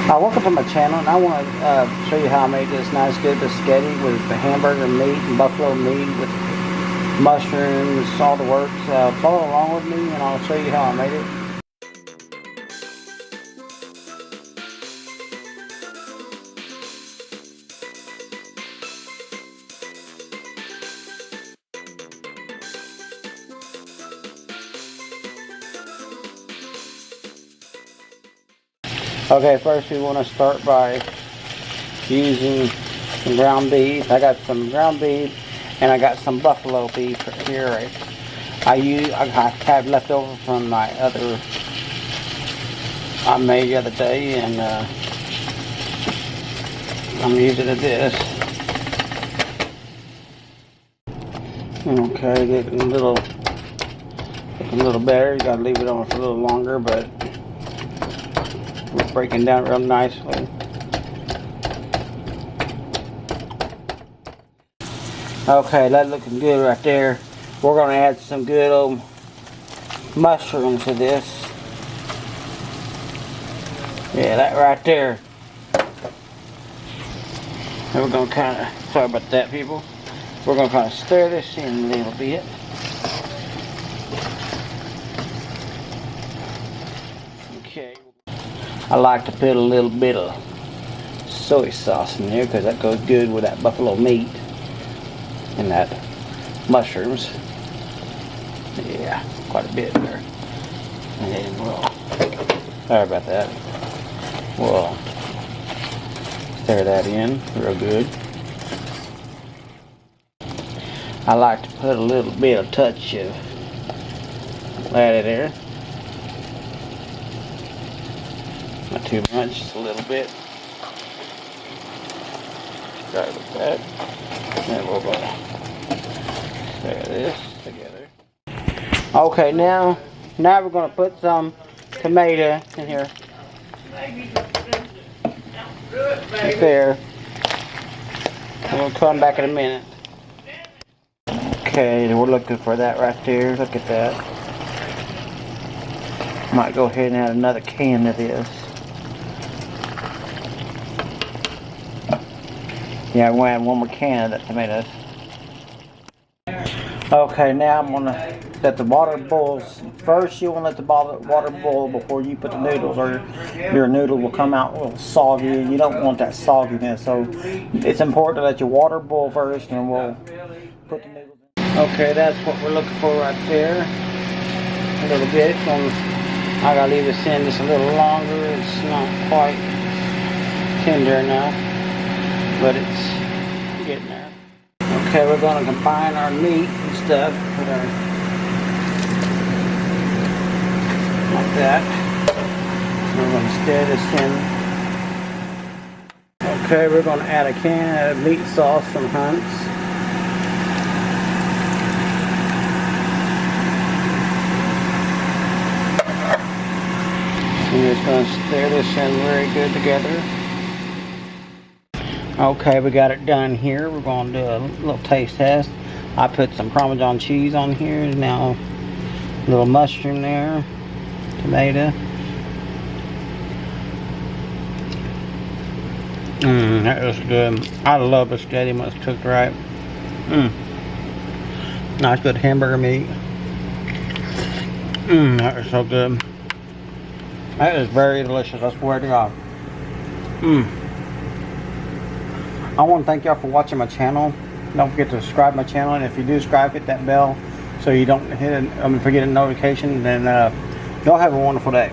Welcome to my channel, and I want to show you how I made this nice good biscotti with the hamburger meat and buffalo meat with mushrooms, all the works. Follow along with me and I'll show you how I made it. Okay, first we want to start by using some ground beef. I got some ground beef and I got some buffalo beef here. I had left over from my other I made the other day, and I'm using this. Okay, getting a little better. You gotta leave it on for a little longer, but it's breaking down real nicely. Okay, that's looking good right there. We're gonna add some good old mushrooms to this. Yeah, that right there. And we're gonna kind of, sorry about that, people. We're gonna kind of stir this in a little bit. Okay. I like to put a little bit of soy sauce in there because that goes good with that buffalo meat and that mushrooms. Yeah, quite a bit there. And then we'll, sorry about that. We'll stir that in real good. I like to put a little bit of touch of that in there. Not too much, just a little bit. Start with that. And we're going to stir this together. Okay, now we're going to put some tomato in here. Right there. And we'll come back in a minute. Okay, we're looking for that right there. Look at that. Might go ahead and add another can of this. Yeah, I'm going to add one more can of that tomatoes. Okay, now I'm going to let the water boil. First, you want to let the water boil before you put the noodles, or your noodle will come out a little soggy. You don't want that sogginess, so it's important to let your water boil first, and we'll put the noodles in. Okay, that's what we're looking for right there. A little bit. I gotta leave this in just a little longer. It's not quite tender enough, but it's getting there. Okay, we're going to combine our meat and stuff with our, like that. We're going to stir this in. Okay, we're going to add a can of meat sauce from Hunt's. We're just going to stir this in very good together. Okay, we got it done here. We're going to do a little taste test. I put some Parmesan cheese on here. Now, a little mushroom there, tomato. That is good. I love biscotti when it's cooked right. Nice good hamburger meat. That is so good. That is very delicious, I swear to God. I want to thank y'all for watching my channel. Don't forget to subscribe to my channel, and if you do subscribe, hit that bell so you don't forget a notification. Then y'all have a wonderful day.